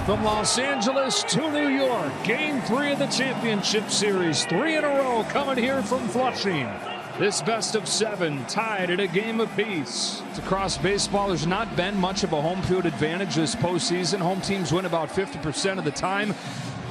From Los Angeles to New York, Game 3 of the championship series. 3 in a row coming here from Flushing. This best of 7 tied at a game apiece. Across baseball, there's not been much of a home field advantage this postseason. Home teams win about 50% of the time.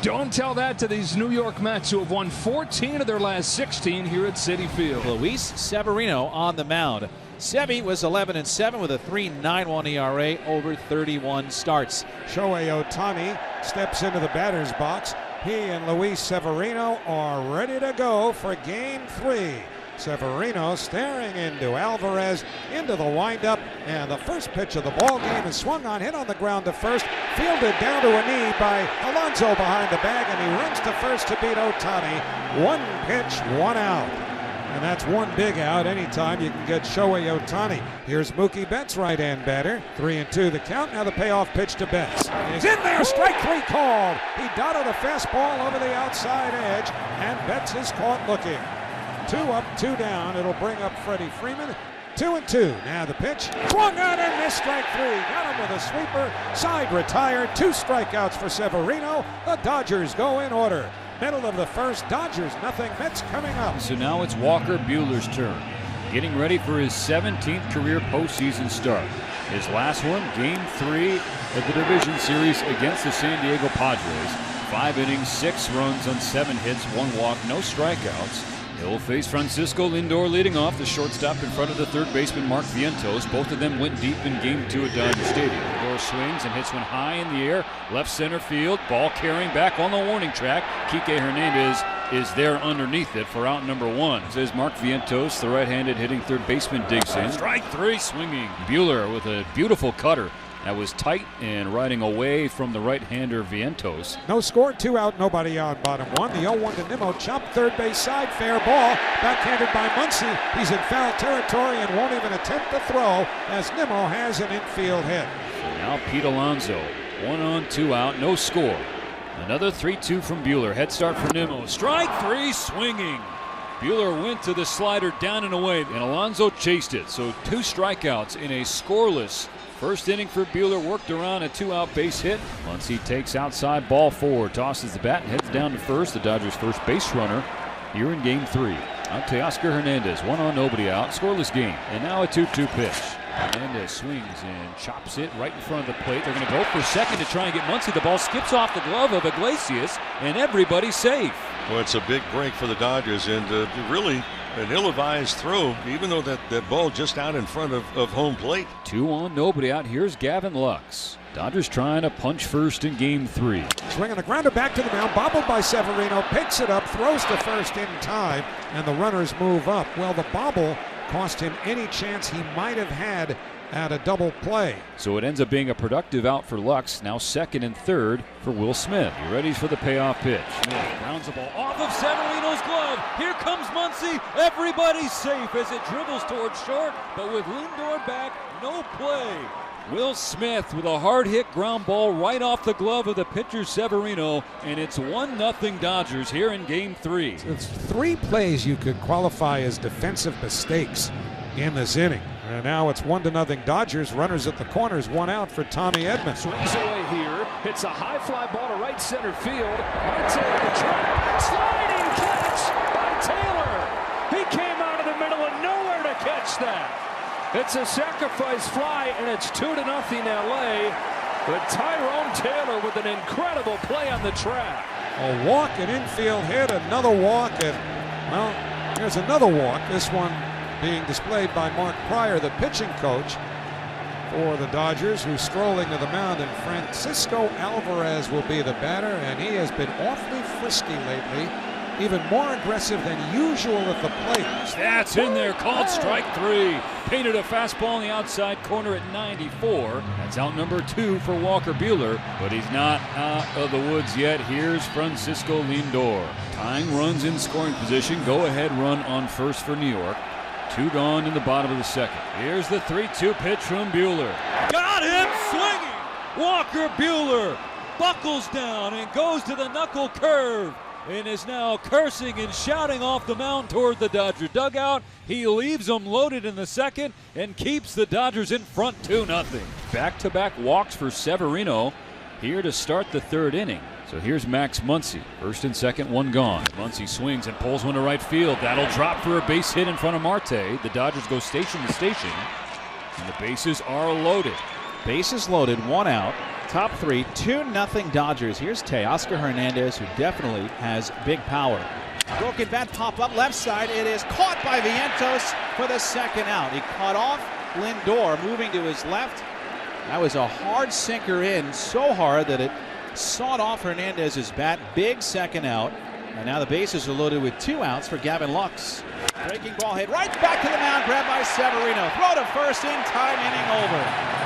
Don't tell that to these New York Mets, who have won 14 of their last 16 here at Citi Field. Luis Severino on the mound. Sevy was 11-7 with a 3.91 ERA over 31 starts. Shohei Ohtani steps into the batter's box. He and Luis Severino are ready to go for Game 3. Severino staring into Alvarez, into the windup, and the first pitch of the ball game is swung on, hit on the ground to first, fielded down to a knee by Alonso behind the bag, and he runs to first to beat Ohtani. One pitch, one out. And that's one big out. Anytime you can get Shohei Ohtani. Here's Mookie Betts, right-hand batter. 3-2 the count. Now the payoff pitch to Betts. He's in there. Strike 3 called. He dotted a fastball over the outside edge, and Betts is caught looking. 2 up, 2 down. It'll bring up Freddie Freeman. 2-2. Now the pitch. Swung on and missed. Strike 3. Got him with a sweeper. Side retired. 2 strikeouts for Severino. The Dodgers go in order. Middle of the first, Dodgers nothing, Mets coming up. So now it's Walker Buehler's turn, getting ready for his 17th career postseason start. His last one, Game 3 of the division series against the San Diego Padres. 5 innings, 6 runs on 7 hits, 1 walk, no strikeouts. He'll face Francisco Lindor leading off, the shortstop in front of the third baseman Mark Vientos. Both of them went deep in Game 2 at Dodger Stadium. Lindor swings and hits one high in the air, left center field, ball carrying back on the warning track. Kike Hernandez is there underneath it for out number 1. Says Mark Vientos, the right-handed hitting third baseman, digs in. Strike 3 swinging. Buehler with a beautiful cutter. That was tight and riding away from the right-hander Vientos. No score, 2 out, nobody on bottom 1. The 0-1 to Nimmo, chopped third base side, fair ball. Backhanded by Muncy. He's in foul territory and won't even attempt the throw as Nimmo has an infield hit. So now Pete Alonso, 1 on, 2 out, no score. Another 3-2 from Buehler. Head start for Nimmo. Strike 3 swinging. Buehler went to the slider down and away, and Alonso chased it. So 2 strikeouts in a scoreless first inning for Buehler. Worked around a 2-out base hit. Muncy takes outside, ball 4, tosses the bat and heads down to first. The Dodgers' first base runner here in Game 3. Out to Oscar Hernandez, 1 on, nobody out, scoreless game. And now a 2-2 pitch. Hernandez swings and chops it right in front of the plate. They're going to go for second to try and get Muncy. The ball skips off the glove of Iglesias, and everybody's safe. Well, it's a big break for the Dodgers, and really an ill-advised throw, even though that ball just out in front of home plate. 2 on, nobody out. Here's Gavin Lux. Dodgers trying to punch first in Game 3. Swinging a grounder back to the mound, bobbled by Severino, picks it up, throws to first in time, and the runners move up. Well, the bobble cost him any chance he might have had at a double play. So it ends up being a productive out for Lux. Now second and third for Will Smith. He ready for the payoff pitch. Smith grounds the ball off of Severino's glove. Here comes Muncy. Everybody's safe as it dribbles towards short, but with Lindor back, no play. Will Smith with a hard hit ground ball right off the glove of the pitcher Severino, and it's 1-0 Dodgers here in Game 3. It's 3 plays you could qualify as defensive mistakes in this inning. And now it's 1-0 Dodgers. Runners at the corners, 1 out for Tommy Edman. Swings away here, hits a high fly ball to right center field. Marte at the track, sliding catch by Taylor. He came out of the middle and nowhere to catch that. It's a sacrifice fly, and it's 2-0 LA. But Tyrone Taylor with an incredible play on the track. A walk, an infield hit, another walk, and, well, here's another walk. This one being displayed by Mark Pryor, the pitching coach for the Dodgers, who's strolling to the mound, and Francisco Alvarez will be the batter, and he has been awfully frisky lately, even more aggressive than usual at the plate. That's in there, called strike 3. Painted a fastball in the outside corner at 94. That's out number 2 for Walker Buehler, but he's not out of the woods yet. Here's Francisco Lindor. Tying runs in scoring position. Go ahead run on first for New York. 2 gone in the bottom of the second. Here's the 3-2 pitch from Buehler. Got him swinging! Walker Buehler buckles down and goes to the knuckle curve and is now cursing and shouting off the mound toward the Dodger dugout. He leaves them loaded in the second and keeps the Dodgers in front 2-0. Back-to-back walks for Severino. here to start the third inning. So here's Max Muncy. First and second, one gone. Muncy swings and pulls one to right field. That'll drop for a base hit in front of Marte. The Dodgers go station to station, and the bases are loaded. Bases loaded, one out. Top three, 2-0 Dodgers. Here's Teoscar Hernandez, who definitely has big power. Broken bat pop up left side. It is caught by Vientos for the second out. He caught off Lindor, moving to his left. That was a hard sinker in, so hard that it sawed off Hernandez's bat. Big second out. And now the bases are loaded with 2 outs for Gavin Lux. Breaking ball hit right back to the mound, grabbed by Severino. Throw to first in time, inning over.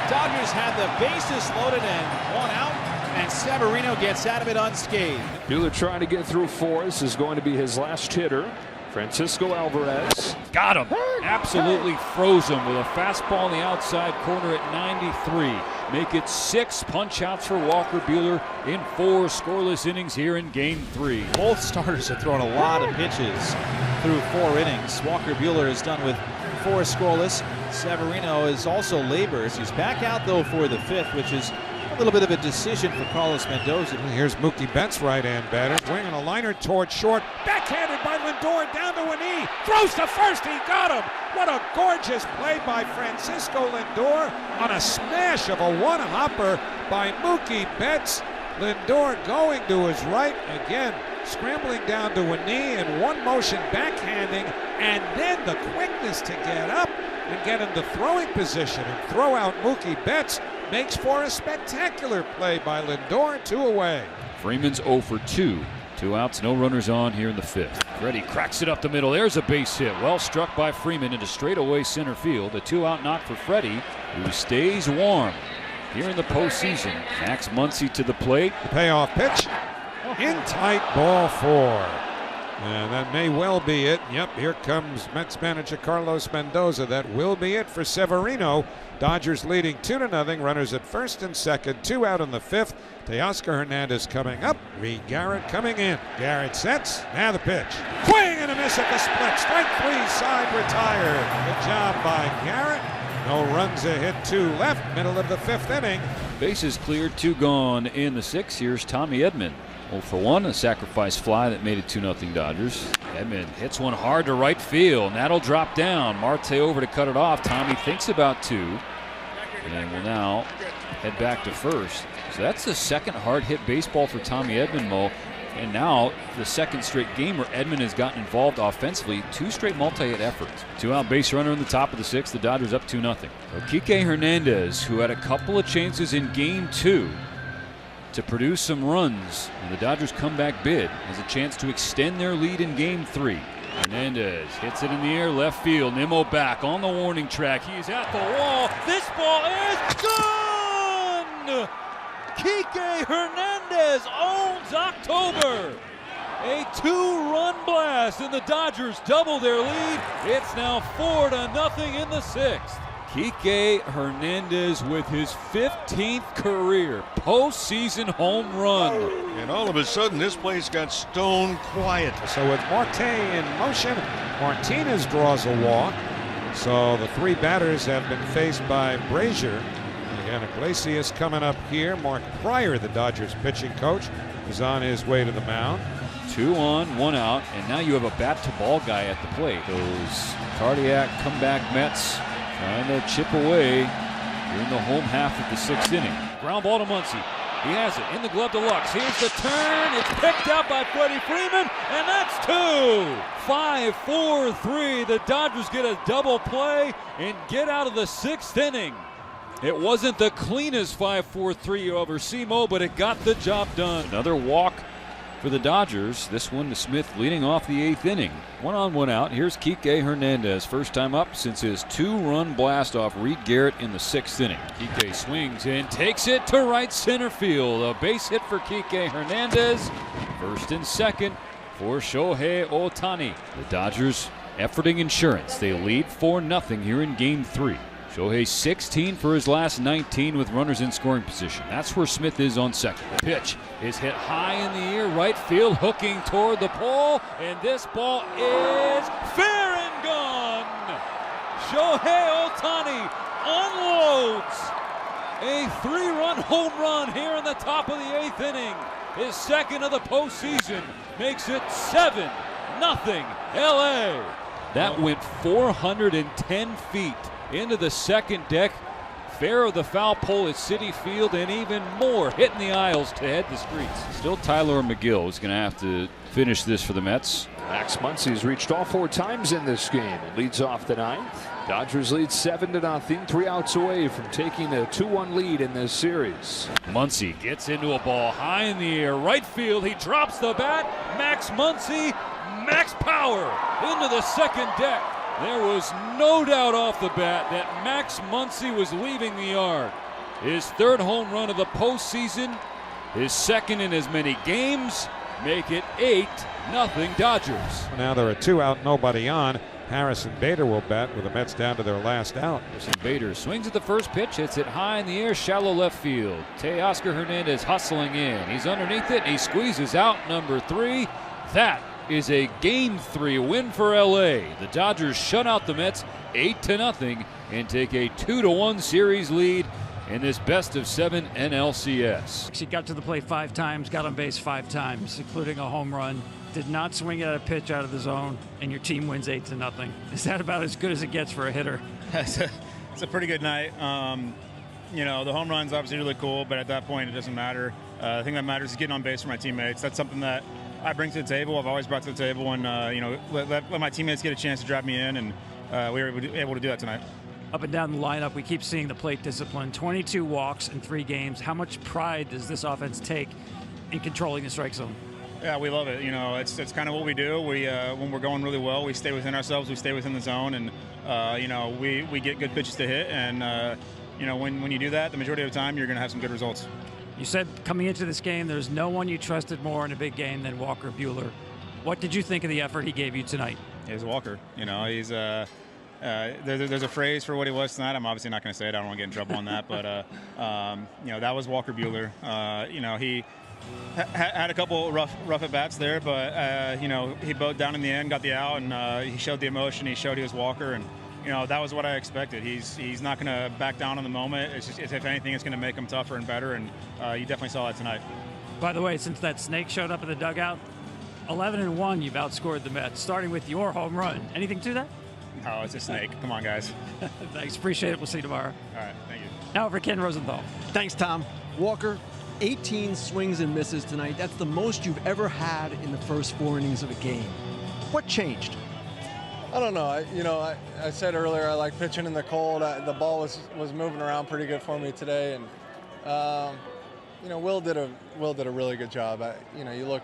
Dodgers had the bases loaded and 1 out, and Severino gets out of it unscathed. Buehler trying to get through 4. This is going to be his last hitter, Francisco Alvarez. Got him. Absolutely froze him with a fastball in the outside corner at 93. Make it 6 punch-outs for Walker Buehler in 4 scoreless innings here in Game 3. Both starters have thrown a lot of pitches through 4 innings. Walker Buehler is done with 4 scoreless. Severino is also labors. He's back out, though, for the 5th, which is a little bit of a decision for Carlos Mendoza. Here's Mookie Betts, right-hand batter, swinging a liner toward short. Backhanded by Lindor, down to a knee. Throws to first, he got him. What a gorgeous play by Francisco Lindor on a smash of a one-hopper by Mookie Betts. Lindor going to his right, again scrambling down to a knee in one motion, backhanding, and then the quickness to get up and get into throwing position and throw out Mookie Betts makes for a spectacular play by Lindor. 2 away. Freeman's 0 for 2. 2 outs, no runners on here in the 5th. Freddie cracks it up the middle. There's a base hit. Well struck by Freeman into straightaway center field. A 2-out knock for Freddie, who stays warm here in the postseason. Max Muncy to the plate. The payoff pitch. In tight, ball 4. And that may well be it. Yep, here comes Mets manager Carlos Mendoza. That will be it for Severino. Dodgers leading 2-0. Runners at first and second. 2 out in the 5th. Teoscar Hernandez coming up. Reed Garrett coming in. Garrett sets. Now the pitch. Swing and a miss at the split. Strike 3, side retired. Good job by Garrett. No runs, a hit, 2 left. Middle of the 5th inning. Bases cleared, 2 gone in the 6th. Here's Tommy Edman. 0 for 1, a sacrifice fly that made it 2-0 Dodgers. Edman hits one hard to right field, and that'll drop down. Marte over to cut it off. Tommy thinks about 2, and will now head back to first. So that's the second hard hit baseball for Tommy Edman, Mo. And now the second straight game where Edman has gotten involved offensively. 2 straight multi-hit efforts. 2-out base runner in the top of the 6th. The Dodgers up 2-0. Kike Hernandez, who had a couple of chances in Game 2 to produce some runs, and the Dodgers comeback bid, has a chance to extend their lead in Game 3. Hernandez hits it in the air, left field. Nimmo back on the warning track. He's at the wall. This ball is gone! Kike Hernandez owns October. A 2-run blast, and the Dodgers double their lead. It's now 4-0 in the 6th. Kike Hernandez with his 15th career postseason home run. And all of a sudden, this place got stone quiet. So with Marte in motion, Martinez draws a walk. So the 3 batters have been faced by Brazier. Again, Iglesias coming up here. Mark Prior, the Dodgers pitching coach, is on his way to the mound. 2 on, 1 out, and now you have a bat-to-ball guy at the plate. Those cardiac comeback Mets trying to chip away here in the home half of the 6th inning. Ground ball to Muncy. He has it in the glove to Lux. Here's the turn. It's picked out by Freddie Freeman, and that's 2. 5-4-3. The Dodgers get a double play and get out of the 6th inning. It wasn't the cleanest 5-4-3 you ever see, Mo, but it got the job done. Another walk for the Dodgers. This one to Smith leading off the 8th inning. 1 on, 1 out. Here's Kike Hernandez. First time up since his 2-run blast off Reed Garrett in the 6th inning. Kike swings and takes it to right center field. A base hit for Kike Hernandez. First and second for Shohei Ohtani. The Dodgers efforting insurance. They lead 4-0 here in Game 3. Shohei 16 for his last 19 with runners in scoring position. That's where Smith is on second. The pitch is hit high in the air, right field, hooking toward the pole, and this ball is fair and gone. Shohei Ohtani unloads a 3-run home run here in the top of the 8th inning. His second of the postseason makes it 7-0 LA. That went 410 feet into the second deck. Fair of the foul pole at Citi Field, and even more hitting the aisles to head the streets. Still Tyler McGill is going to have to finish this for the Mets. Max Muncy's reached all 4 times in this game and leads off the 9th. Dodgers lead 7-0, 3 outs away from taking a 2-1 lead in this series. Muncy gets into a ball high in the air, right field. He drops the bat. Max Muncy, max power into the second deck. There was no doubt off the bat that Max Muncy was leaving the yard. His 3rd home run of the postseason, his 2nd in as many games, make it 8-0 Dodgers. Now there are 2 out, nobody on. Harrison Bader will bat with the Mets down to their last out. Bader swings at the first pitch, hits it high in the air, shallow left field. Teoscar Hernandez hustling in. He's underneath it, and he squeezes out number 3. That is a Game 3 win for LA. The Dodgers shut out the Mets 8-0 and take a 2-1 series lead in this best-of-7 NLCS. He got to the plate 5 times, got on base 5 times, including a home run. Did not swing at a pitch out of the zone, and your team wins 8-0. Is that about as good as it gets for a hitter? It's a pretty good night. You know, the home run's obviously really cool, but at that point, it doesn't matter. The thing that matters is getting on base for my teammates. That's something that I bring to the table. I've always brought to the table, and you know, let my teammates get a chance to drive me in, and we were able to do that tonight. Up and down the lineup, we keep seeing the plate discipline. 22 walks in 3 games. How much pride does this offense take in controlling the strike zone? Yeah, we love it. You know, it's kind of what we do. We when we're going really well, we stay within ourselves. We stay within the zone, and you know, we get good pitches to hit, and you know, when you do that, the majority of the time, you're going to have some good results. You said coming into this game, there's no one you trusted more in a big game than Walker Buehler. What did you think of the effort he gave you tonight? He's Walker. You know, he's there's a phrase for what he was tonight. I'm obviously not going to say it. I don't want to get in trouble on that. But you know, that was Walker Buehler. You know, he had a couple rough at bats there, but you know, he bowed down in the end, got the out, and he showed the emotion. He showed he was Walker, and you know, that was what I expected. He's not going to back down on the moment. It's just, if anything, it's going to make him tougher and better, and you definitely saw that tonight. By the way, since that snake showed up in the dugout, 11-1, you've outscored the Mets, starting with your home run. Anything to that? No, it's a snake. Come on, guys. Thanks. Appreciate it. We'll see you tomorrow. All right. Thank you. Now for Ken Rosenthal. Thanks, Tom. Walker, 18 swings and misses tonight. That's the most you've ever had in the first 4 innings of a game. What changed? I don't know. I said earlier I like pitching in the cold. The ball was moving around pretty good for me today, and you know, Will did a really good job. You know, you look,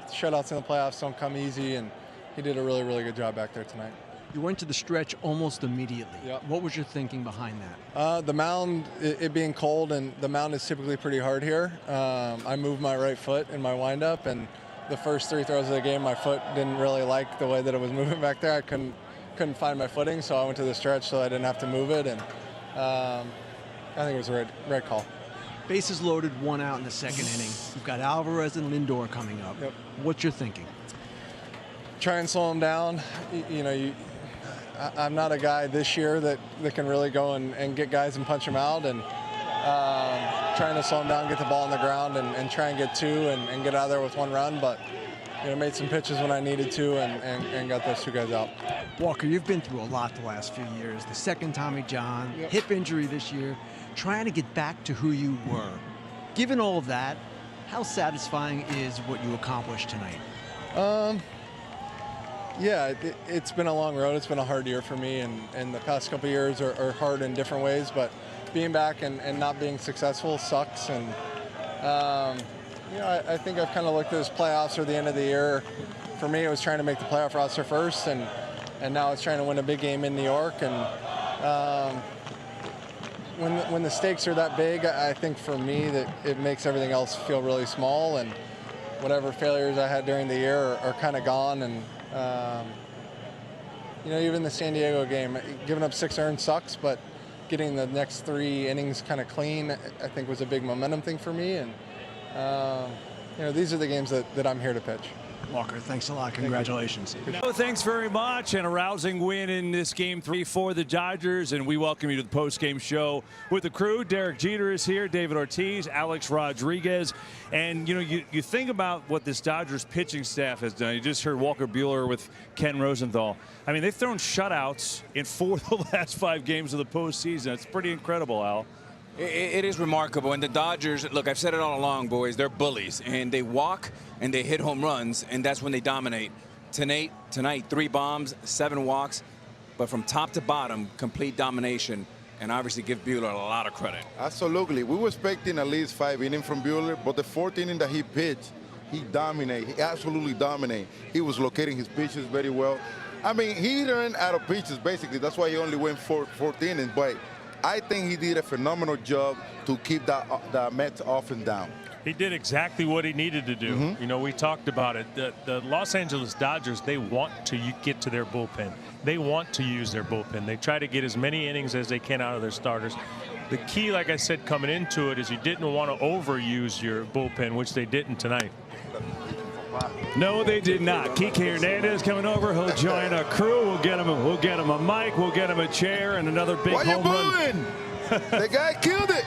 shutouts in the playoffs don't come easy, and he did a really good job back there tonight. You went to the stretch almost immediately. Yep. What was your thinking behind that? The mound, it being cold, and the mound is typically pretty hard here. I moved my right foot in my windup, and the first 3 throws of the game, my foot didn't really like the way that it was moving back there. I couldn't find my footing, so I went to the stretch so I didn't have to move it, and I think it was a right call. Bases loaded, 1 out in the second inning. You've got Alvarez and Lindor coming up. Yep. What's your thinking? Try and slow him down. I'm not a guy this year that can really go and get guys and punch them out, and trying to slow him down, get the ball on the ground, and try and get 2 and get out of there with 1 run. But you know, made some pitches when I needed to, and got those 2 guys out. Walker, you've been through a lot the last few years. The second Tommy John, Yep. hip injury this year, trying to get back to who you were. Given all of that, how satisfying is what you accomplished tonight? Yeah, it's been a long road. It's been a hard year for me, and the past couple of years are hard in different ways, but being back and not being successful sucks. And you know, I think I've kind of looked at this playoffs or the end of the year. For me, it was trying to make the playoff roster first, and now it's trying to win a big game in New York. And when the stakes are that big, I think for me that it makes everything else feel really small, and whatever failures I had during the year are kind of gone. And you know, even the San Diego game, giving up 6 earned sucks, but getting the next 3 innings kind of clean, I think was a big momentum thing for me. And you know, these are the games that I'm here to pitch. Walker, thanks a lot. Congratulations. No, thanks very much. And a rousing win in this Game 3 for the Dodgers. And we welcome you to the post-game show with the crew. Derek Jeter is here, David Ortiz, Alex Rodriguez. And, you know, you think about what this Dodgers pitching staff has done. You just heard Walker Buehler with Ken Rosenthal. I mean, they've thrown shutouts in 4 of the last 5 games of the postseason. It's pretty incredible, Al. It is remarkable. And the Dodgers, look, I've said it all along, boys, they're bullies. And they walk and they hit home runs, and that's when they dominate. Tonight 3 bombs, 7 walks. But from top to bottom, complete domination. And obviously give Buehler a lot of credit. Absolutely. We were expecting at least 5 innings from Buehler, but the 4th inning that he pitched, he dominated. He absolutely dominated. He was locating his pitches very well. I mean, he ran out of pitches, basically. That's why he only went 4th inning. But I think he did a phenomenal job to keep the Mets offense down. He did exactly what he needed to do. You know, we talked about it. The Los Angeles Dodgers, they want to get to their bullpen. They want to use their bullpen. They try to get as many innings as they can out of their starters. The key, like I said, coming into it is you didn't want to overuse your bullpen, which they didn't tonight. No, they did not. Kike Hernandez coming over. He'll join our crew. We'll get him a mic. We'll get him a chair and another big home run. The guy killed it.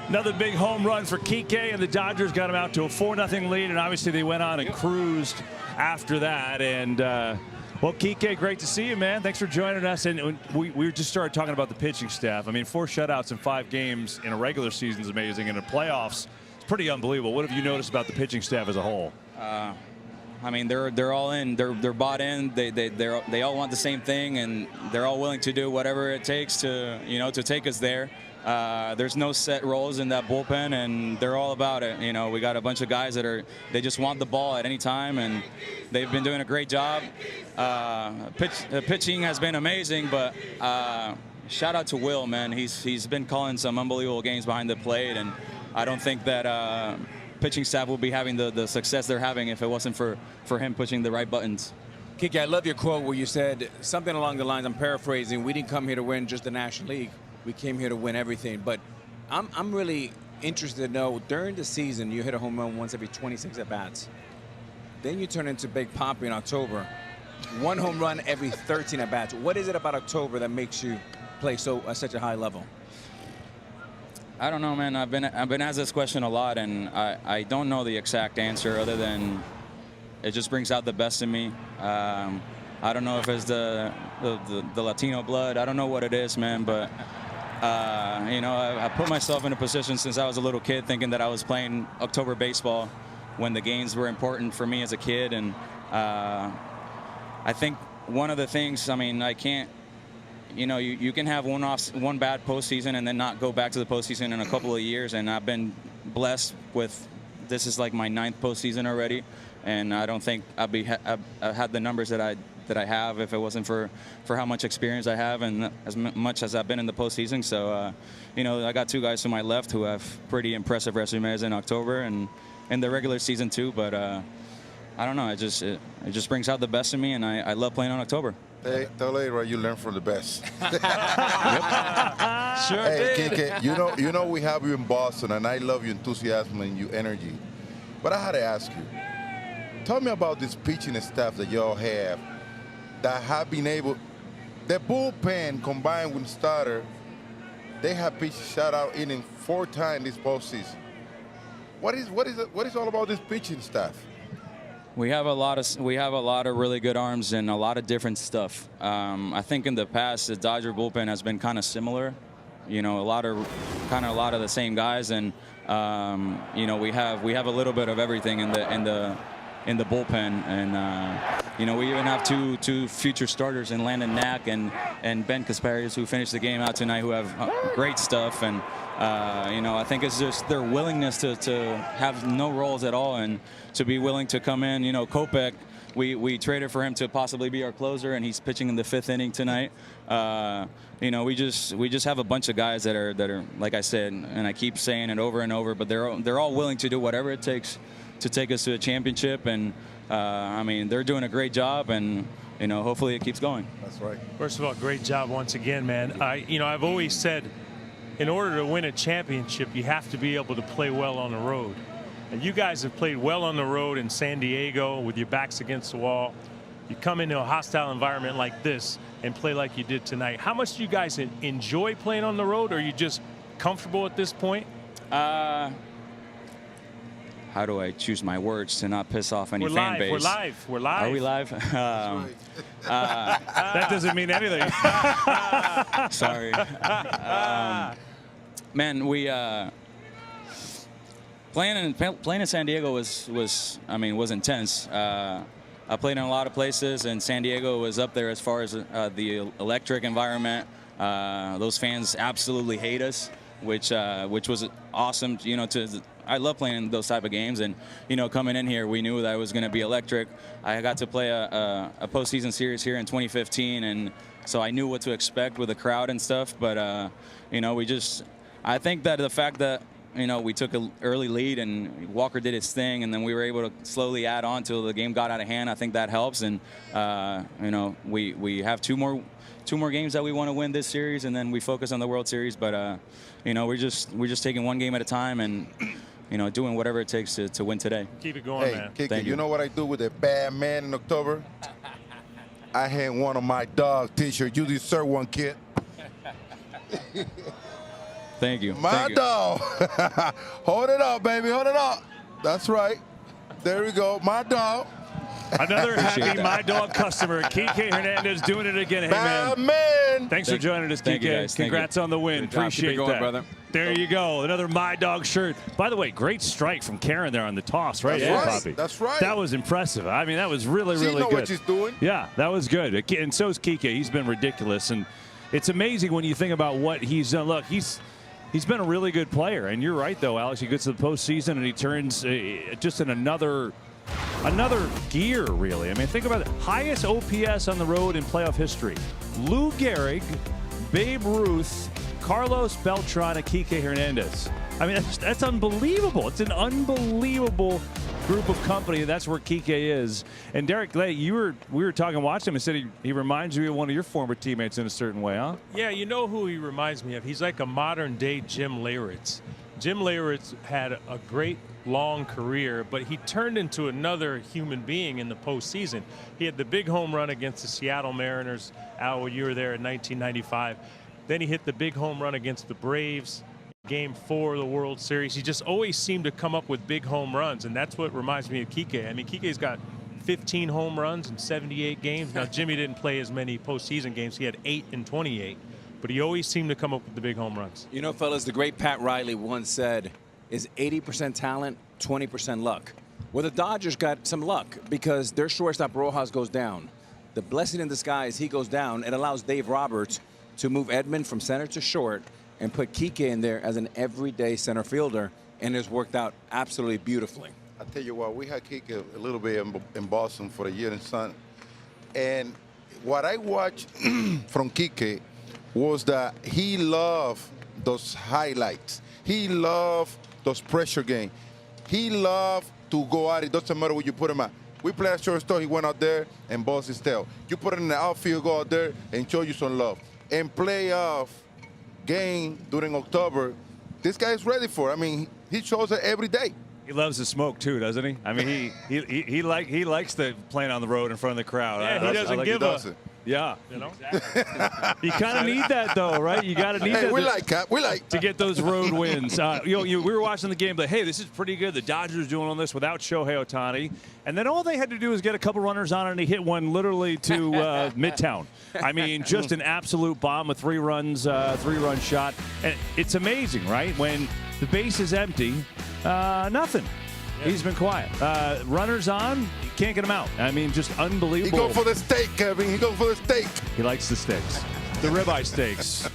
Another big home run for Kike, and the Dodgers got him out to a 4-0 lead, and obviously they went on and cruised after that. And well, Kike, great to see you, man. Thanks for joining us. And we just started talking about the pitching staff. I mean, 4 shutouts in 5 games in a regular season is amazing, and in playoffs, it's pretty unbelievable. What have you noticed about the pitching staff as a whole? I mean, they're all in. They're bought in. They all want the same thing, and they're all willing to do whatever it takes to to take us there. There's no set roles in that bullpen, and they're all about it. You know, we got a bunch of guys that they just want the ball at any time, and they've been doing a great job. Pitching has been amazing, but shout out to Will, man. He's been calling some unbelievable games behind the plate, and I don't think that pitching staff will be having the success they're having if it wasn't for him pushing the right buttons. Kike, I love your quote where you said something along the lines, I'm paraphrasing, we didn't come here to win just the National League. We came here to win everything. But I'm really interested to know, during the season, you hit a home run once every 26 at-bats. Then you turn into Big Papi in October. 1 home run every 13 at-bats. What is it about October that makes you play at such a high level? I don't know, man. I've been asked this question a lot, and I don't know the exact answer other than it just brings out the best in me. I don't know if it's the Latino blood. I don't know what it is, man, but you know, I put myself in a position since I was a little kid thinking that I was playing October baseball when the games were important for me as a kid. And I think one of the things, I mean, I can't, you know, you can have one bad postseason and then not go back to the postseason in a couple of years. And I've been blessed with, this is like my 9th postseason already. And I don't think I've had the numbers that I have if it wasn't for how much experience I have and as much as I've been in the postseason. So, you know, I got 2 guys to my left who have pretty impressive resumes in October and in the regular season too. But I don't know. It just brings out the best in me, and I love playing on October. Hey, tell Leroy you learn from the best. Sure hey, did. Kike, you know we have you in Boston, and I love your enthusiasm and your energy. But I had to ask you, tell me about this pitching staff that y'all have that have been able, the bullpen combined with starter, they have pitched shutout inning 4 times this postseason. What is all about this pitching staff? We have a lot of really good arms and a lot of different stuff. I think in the past the Dodger bullpen has been kind of similar. You know, a lot of the same guys, and you know, we have a little bit of everything in the bullpen, and you know, we even have two future starters in Landon Knack and Ben Kasparius, who finished the game out tonight, who have great stuff. And you know, I think it's just their willingness to have no roles at all and to be willing to come in. You know, Kopech, we traded for him to possibly be our closer, and he's pitching in the 5th inning tonight. You know, we just have a bunch of guys that are like I said, and I keep saying it over and over, but they're all willing to do whatever it takes to take us to a championship. And I mean, they're doing a great job, and you know, hopefully it keeps going. That's right. First of all, great job once again, man. I've always said, in order to win a championship, you have to be able to play well on the road. And you guys have played well on the road in San Diego with your backs against the wall. You come into a hostile environment like this and play like you did tonight. How much do you guys enjoy playing on the road, or are you just comfortable at this point? How do I choose my words to not piss off any fan base? We're live. We're live. Are we live? That doesn't mean anything. Sorry. Man, we playing in San Diego was intense. I played in a lot of places, and San Diego was up there as far as the electric environment. Those fans absolutely hate us, which was awesome. You know, I love playing those type of games, and you know, coming in here, we knew that it was going to be electric. I got to play a postseason series here in 2015, and so I knew what to expect with the crowd and stuff. But you know, I think that the fact that, you know, we took an early lead and Walker did his thing, and then we were able to slowly add on till the game got out of hand. I think that helps, and you know, we have two more games that we want to win this series, and then we focus on the World Series. But you know, we're just taking one game at a time, and you know, doing whatever it takes to win today. Keep it going, man. Kike, you know what I do with a bad man in October? I hand one of my dog T-shirts. You deserve one, kid. Thank you. My dog. Hold it up, baby. Hold it up. That's right. There we go. My dog. Another happy My Dog customer. Kike Hernandez doing it again. Hey, man. Thanks for joining us, Kike. Congrats on the win. Appreciate that. Brother. There you go. Another My Dog shirt. By the way, great strike from Karen there on the toss, right? That's right. Poppy. That's right. That was impressive. I mean, that was really She know good. what she's doing. Yeah, that was good. And so is Kike. He's been ridiculous. And it's amazing when you think about what he's done. Look, he's been a really good player. And you're right, though, Alex. He gets to the postseason and he turns just in another gear, really. I mean, think about it. Highest OPS on the road in playoff history. Lou Gehrig, Babe Ruth, Carlos Beltran, and Kike Hernandez. I mean, that's unbelievable. It's an unbelievable group of company. That's where Kike is. And Derek Lay, we were talking, watching him, and said he reminds you of one of your former teammates in a certain way, huh? Yeah, you know who he reminds me of? He's like a modern-day Jim Leyritz. Jim Leyritz had a great long career, but he turned into another human being in the postseason. He had the big home run against the Seattle Mariners. Al, you were there in 1995. Then he hit the big home run against the Braves, Game 4 of the World Series. He just always seemed to come up with big home runs, and that's what reminds me of Kike. I mean, Kike's got 15 home runs in 78 games. Now, Jimmy didn't play as many postseason games. He had 8 in 28, but he always seemed to come up with the big home runs. You know, fellas, the great Pat Riley once said, is 80% talent, 20% luck. Well, the Dodgers got some luck because their shortstop Rojas goes down. The blessing in disguise, he goes down. It allows Dave Roberts to move Edman from center to short and put Kike in there as an everyday center fielder, and it's worked out absolutely beautifully. I tell you what, we had Kike a little bit in Boston for a year and son, and what I watched from Kike was that he loved those highlights. He loved those pressure games. He loved to go out. It doesn't matter where you put him at. We played at shortstop. He went out there and bust his tail. You put him in the outfield, go out there and show you some love. And playoff game during October, this guy is ready for it. I mean, he shows it every day. He loves the smoke too, doesn't he? I mean, he likes the playing on the road in front of the crowad. Yeah, he doesn't give up. Yeah, you know. You kind of need that though, right? You got to need that. We like to get those road wins. We were watching the game, but hey, this is pretty good. The Dodgers doing all this without Shohei Ohtani, and then all they had to do was get a couple runners on, and he hit one literally to Midtown. I mean, just an absolute bomb, a 3-run shot, and it's amazing, right? When the base is empty, nothing. He's been quiet. Runners on, can't get him out. I mean, just unbelievable. He go for the steak, Kevin. He go for the steak. He likes the steaks. The ribeye steaks.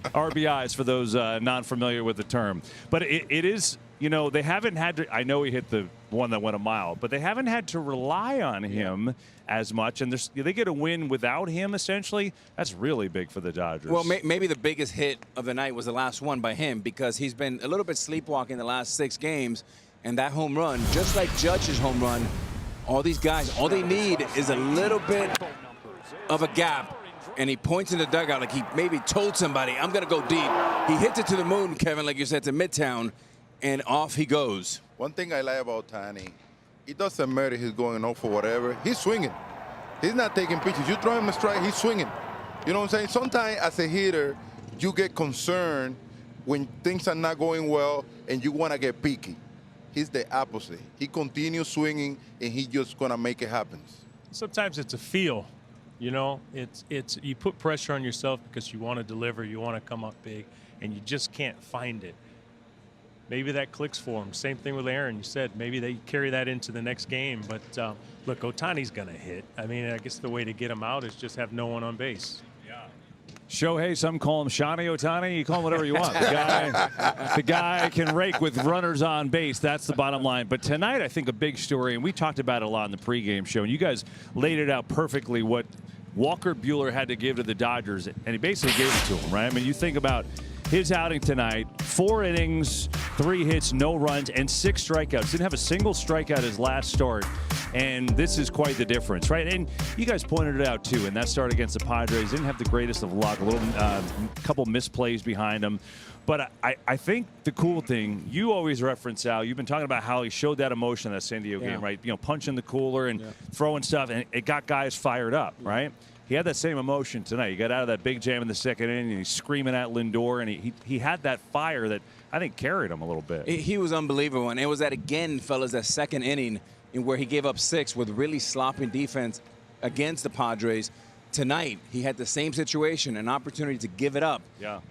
RBIs for those non-familiar with the term. But it is, you know, they haven't had to, I know he hit the one that went a mile, but they haven't had to rely on him as much. And they get a win without him, essentially. That's really big for the Dodgers. Well, maybe the biggest hit of the night was the last one by him because he's been a little bit sleepwalking the last 6 games. And that home run, just like Judge's home run, all these guys, all they need is a little bit of a gap. And he points in the dugout like he maybe told somebody, I'm going to go deep. He hits it to the moon, Kevin, like you said, to Midtown, and off he goes. One thing I like about Ohtani, it doesn't matter he's going off for whatever. He's swinging. He's not taking pitches. You throw him a strike, he's swinging. You know what I'm saying? Sometimes as a hitter, you get concerned when things are not going well and you want to get picky. He's the opposite. He continues swinging and he's just going to make it happen. Sometimes it's a feel. You know, it's you put pressure on yourself because you want to deliver, you want to come up big, and you just can't find it. Maybe that clicks for him. Same thing with Aaron. You said maybe they carry that into the next game. But look, Ohtani's going to hit. I mean, I guess the way to get him out is just have no one on base. Shohei, some call him Shani Ohtani. You call him whatever you want. The guy can rake with runners on base. That's the bottom line. But tonight, I think a big story, and we talked about it a lot in the pregame show, and you guys laid it out perfectly what Walker Buehler had to give to the Dodgers, and he basically gave it to him, right? I mean, you think about his outing tonight, 4 innings, 3 hits, no runs, and 6 strikeouts. Didn't have a single strikeout his last start, and this is quite the difference, right? And you guys pointed it out, too, in that start against the Padres. Didn't have the greatest of luck, a little couple misplays behind him. But I think the cool thing, you always reference, Al, you've been talking about how he showed that emotion in that San Diego game, right? You know, punching the cooler and throwing stuff, and it got guys fired up, right? He had that same emotion tonight. He got out of that big jam in the second inning, and he's screaming at Lindor, and he had that fire that I think carried him a little bit. He was unbelievable, and it was that again, fellas, that second inning in where he gave up 6 with really sloppy defense against the Padres. Tonight, he had the same situation, an opportunity to give it up,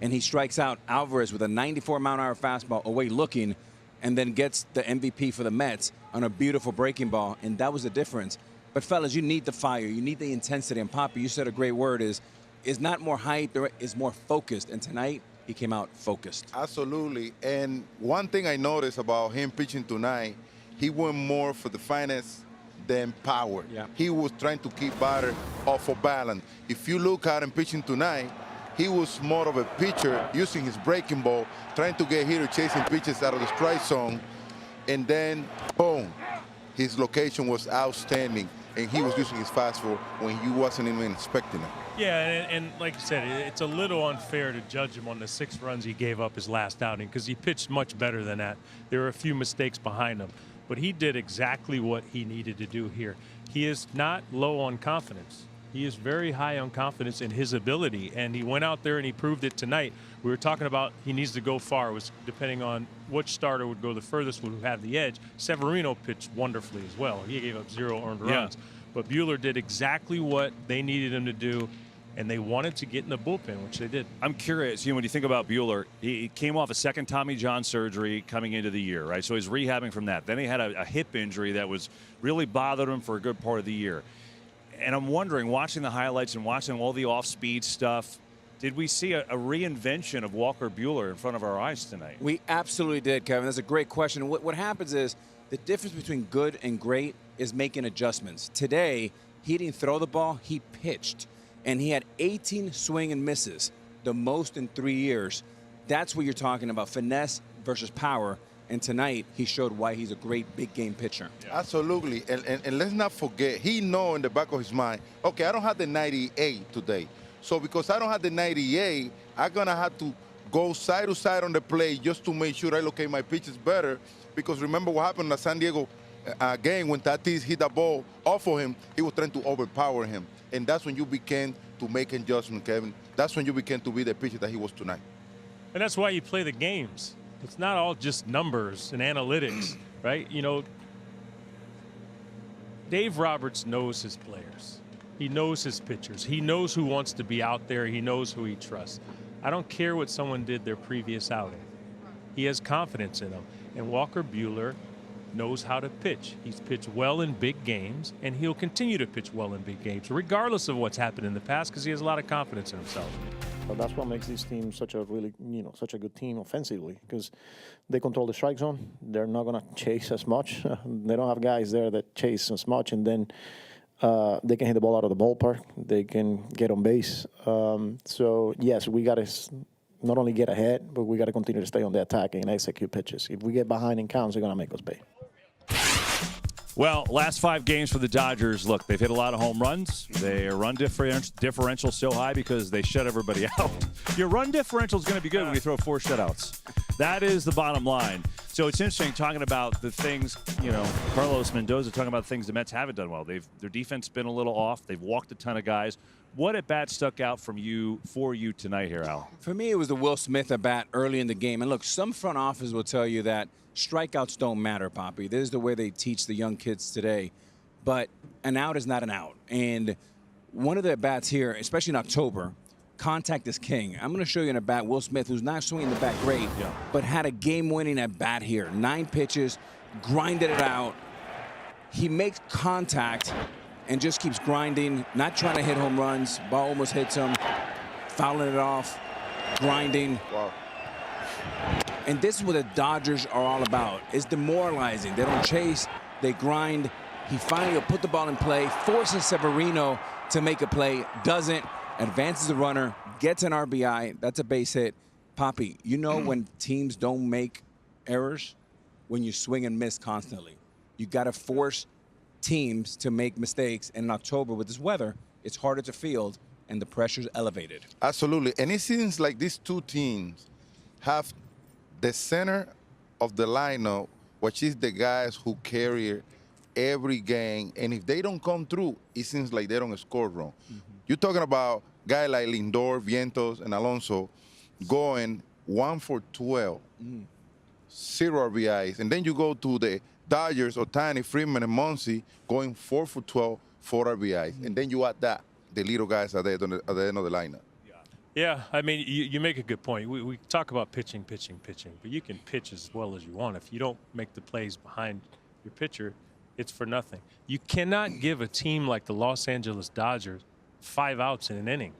and he strikes out Alvarez with a 94-mile-an-hour fastball away looking, and then gets the MVP for the Mets on a beautiful breaking ball, and that was the difference. But, fellas, you need the fire. You need the intensity. And, Poppy, you said a great word is not more hype. Is more focused. And tonight, he came out focused. Absolutely. And one thing I noticed about him pitching tonight, he went more for the finesse than power. He was trying to keep batter off of balance. If you look at him pitching tonight, he was more of a pitcher using his breaking ball, trying to get hitter chasing pitches out of the strike zone. And then, boom, his location was outstanding. And he was using his fastball when you wasn't even expecting it. Yeah, and like you said, it's a little unfair to judge him on the 6 runs he gave up his last outing because he pitched much better than that. There were a few mistakes behind him, but he did exactly what he needed to do here. He is not low on confidence. He is very high on confidence in his ability, and he went out there and he proved it tonight. We were talking about he needs to go far. It was depending on which starter would go the furthest, would have the edge. Severino pitched wonderfully as well. He gave up 0 earned runs. But Buehler did exactly what they needed him to do, and they wanted to get in the bullpen, which they did. I'm curious, when you think about Buehler, he came off a second Tommy John surgery coming into the year, right? So he's rehabbing from that. Then he had a hip injury that was really bothered him for a good part of the year. And I'm wondering, watching the highlights and watching all the off-speed stuff, did we see a reinvention of Walker Buehler in front of our eyes tonight? We absolutely did, Kevin. That's a great question. What happens is the difference between good and great is making adjustments. Today, he didn't throw the ball, he pitched. And he had 18 swing and misses, the most in 3 years. That's what you're talking about, finesse versus power. And tonight, he showed why he's a great big game pitcher. Absolutely. And let's not forget, he know in the back of his mind, okay, I don't have the 98 today. So because I don't have the 98, I'm going to have to go side to side on the plate just to make sure I locate my pitches better. Because remember what happened in the San Diego game when Tatis hit the ball off of him, he was trying to overpower him. And that's when you began to make adjustments, Kevin. That's when you began to be the pitcher that he was tonight. And that's why you play the games. It's not all just numbers and analytics, right? You know, Dave Roberts knows his players. He knows his pitchers. He knows who wants to be out there. He knows who he trusts. I don't care what someone did their previous outing. He has confidence in them. And Walker Buehler knows how to pitch. He's pitched well in big games, and he'll continue to pitch well in big games, regardless of what's happened in the past, because he has a lot of confidence in himself. But that's what makes this team such a really, such a good team offensively, because they control the strike zone. They're not going to chase as much. They don't have guys there that chase as much, and then they can hit the ball out of the ballpark. They can get on base. So, yes, we got to not only get ahead, but we got to continue to stay on the attack and execute pitches. If we get behind in counts, they're going to make us pay. Well, last 5 games for the Dodgers, look, they've hit a lot of home runs. Their run differential so high because they shut everybody out. Your run differential is going to be good when you throw 4 shutouts. That is the bottom line. So it's interesting talking about the things, you know, Carlos Mendoza talking about things the Mets haven't done well. Their defense been a little off. They've walked a ton of guys. What at bat stuck out for you tonight here, Al? For me, it was the Will Smith at bat early in the game. And look, some front office will tell you that strikeouts don't matter, Poppy. This is the way they teach the young kids today. But an out is not an out. And one of the at bats here, especially in October, contact is king. I'm going to show you an at bat, Will Smith, who's not swinging the bat great, but had a game-winning at bat here. 9 pitches, grinded it out. He makes contact and just keeps grinding, not trying to hit home runs. Ball almost hits him, fouling it off, grinding. Wow. And this is what the Dodgers are all about. It's demoralizing. They don't chase, they grind. He finally will put the ball in play, forces Severino to make a play, doesn't, advances the runner, gets an RBI. That's a base hit. Poppy, you know when teams don't make errors? When you swing and miss constantly. You got to force teams to make mistakes. And in October, with this weather, it's harder to field, and the pressure's elevated. Absolutely. And it seems like these two teams have the center of the lineup, which is the guys who carry every game. And if they don't come through, it seems like they don't score wrong. You're talking about guys like Lindor, Vientos, and Alonso going 1 for 12, 0 RBIs. And then you go to the Dodgers, Ohtani, Freeman, and Muncy going 4 for 12, 4 RBIs. And then you add that, the little guys at the end of the lineup. Yeah, I mean, you make a good point. We talk about pitching, but you can pitch as well as you want. If you don't make the plays behind your pitcher, it's for nothing. You cannot give a team like the Los Angeles Dodgers 5 outs in an inning.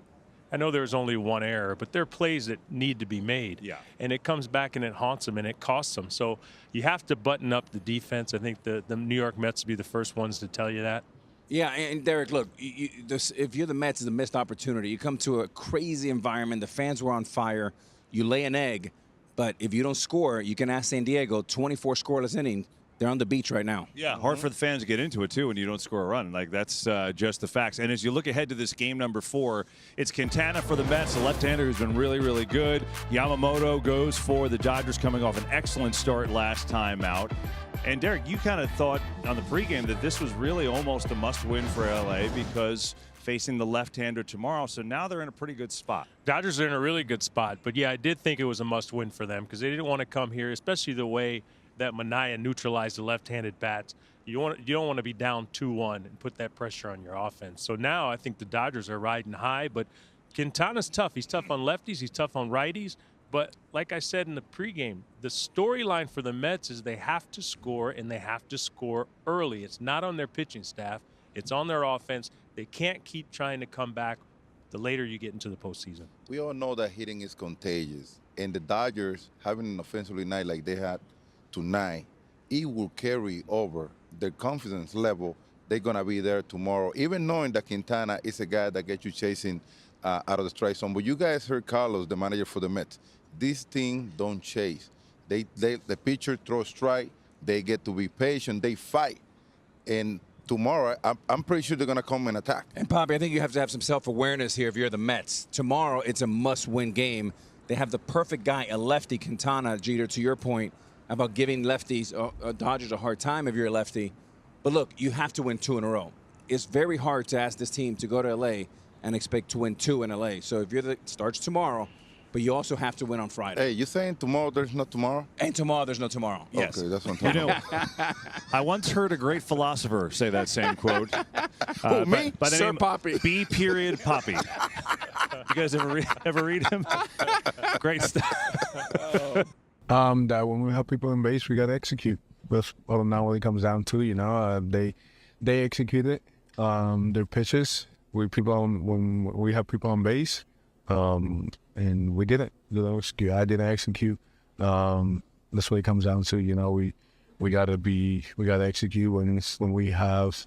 I know there's only 1 error, but there are plays that need to be made. Yeah. And it comes back and it haunts them and it costs them. So you have to button up the defense. I think the New York Mets will be the first ones to tell you that. Yeah, and Derek, look, if you're the Mets, it's a missed opportunity. You come to a crazy environment. The fans were on fire. You lay an egg. But if you don't score, you can ask San Diego, 24 scoreless innings. They're on the beach right now. Yeah, hard for the fans to get into it, too, when you don't score a run. Like, that's just the facts. And as you look ahead to this game number 4, it's Quintana for the Mets, the left-hander who's been really, really good. Yamamoto goes for the Dodgers, coming off an excellent start last time out. And, Derek, you kind of thought on the pregame that this was really almost a must-win for L.A. because facing the left-hander tomorrow. So now they're in a pretty good spot. Dodgers are in a really good spot. But, yeah, I did think it was a must-win for them because they didn't want to come here, especially the way that Manaea neutralized the left-handed bats. You don't want to be down 2-1 and put that pressure on your offense. So now I think the Dodgers are riding high, but Quintana's tough. He's tough on lefties. He's tough on righties. But like I said in the pregame, the storyline for the Mets is they have to score, and they have to score early. It's not on their pitching staff. It's on their offense. They can't keep trying to come back the later you get into the postseason. We all know that hitting is contagious. And the Dodgers, having an offensively night like they had tonight, it will carry over their confidence level. They're going to be there tomorrow, even knowing that Quintana is a guy that gets you chasing out of the strike zone. But you guys heard Carlos, the manager for the Mets. This team don't chase. The pitcher throws strike. They get to be patient. They fight. And tomorrow, I'm pretty sure they're going to come and attack. And, Poppy, I think you have to have some self-awareness here if you're the Mets. Tomorrow, it's a must-win game. They have the perfect guy, a lefty, Quintana, Jeter, to your point about giving lefties, Dodgers, a hard time if you're a lefty. But, look, you have to win 2 in a row. It's very hard to ask this team to go to L.A. and expect to win 2 in L.A. So if you're it starts tomorrow, but you also have to win on Friday. Hey, you saying tomorrow there's no tomorrow? And tomorrow there's no tomorrow. Yes. Okay, that's what I'm talking about. I once heard a great philosopher say that same quote. Me? By the Sir name Poppy. B. Poppy. You guys ever read him? Great stuff. That when we have people in base, we got to execute. That's now what it comes down to. You know, they execute it. Their pitches. When we have people on base, and we didn't. I didn't execute. That's what it comes down to. You know, we gotta execute when we have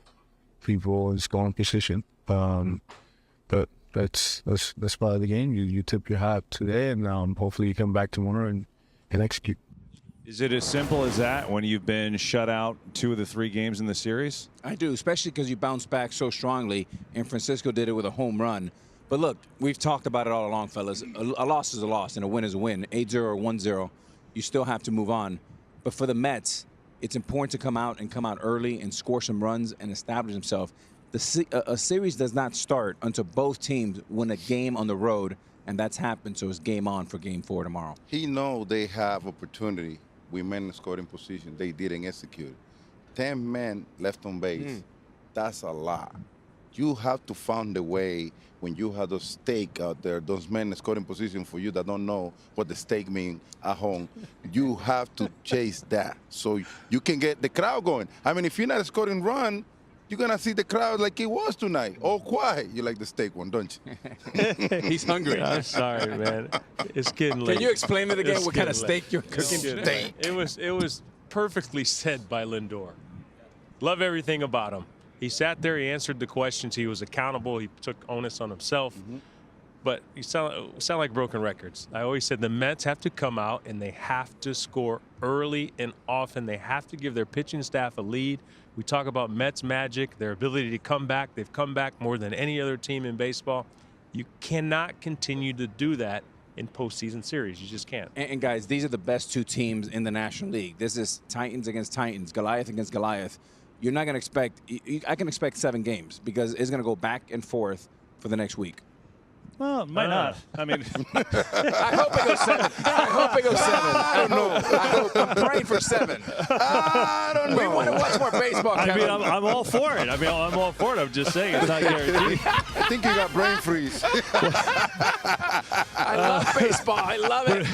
people in scoring position. But that's part of the game. You tip your hat today, and hopefully you come back tomorrow and execute. Is it as simple as that when you've been shut out 2 of the 3 games in the series? I do, especially because you bounce back so strongly, and Francisco did it with a home run. But look, we've talked about it all along, fellas. A loss is a loss, and a win is a win. 8-0 or 1-0, you still have to move on. But for the Mets, it's important to come out early and score some runs and establish himself. A series does not start until both teams win a game on the road, and that's happened. So it's game on for Game 4 tomorrow. He know they have opportunity. We men in scoring position. They didn't execute. 10 men left on base. That's a lot. You have to find a way when you have those stake out there, those men in scoring position for you that don't know what the stake means at home. You have to chase that so you can get the crowd going. I mean, if you're not a scoring run, you're going to see the crowd like it was tonight, all quiet. You like the steak one, don't you? He's hungry. I'm sorry, man. It's getting late. Can you explain it again? What kind of steak you're cooking? Steak. It was perfectly said by Lindor. Love everything about him. He sat there, he answered the questions, he was accountable, he took onus on himself. But you sound like broken records. I always said the Mets have to come out and they have to score early and often. They have to give their pitching staff a lead. We talk about Mets magic, their ability to come back. They've come back more than any other team in baseball. You cannot continue to do that in postseason series. You just can't. And guys, these are the best two teams in the National League. This is Titans against Titans, Goliath against Goliath. You're not going to expect – I can expect 7 games because it's going to go back and forth for the next week. Well, it might not. I mean, I hope it goes 7. I hope it goes 7. I don't know. I'm praying for 7. I don't know. We want to watch more baseball, Kevin. I mean, I'm all for it. I'm all for it. I'm just saying it's not guaranteed. I think you got brain freeze. I love baseball. I love it.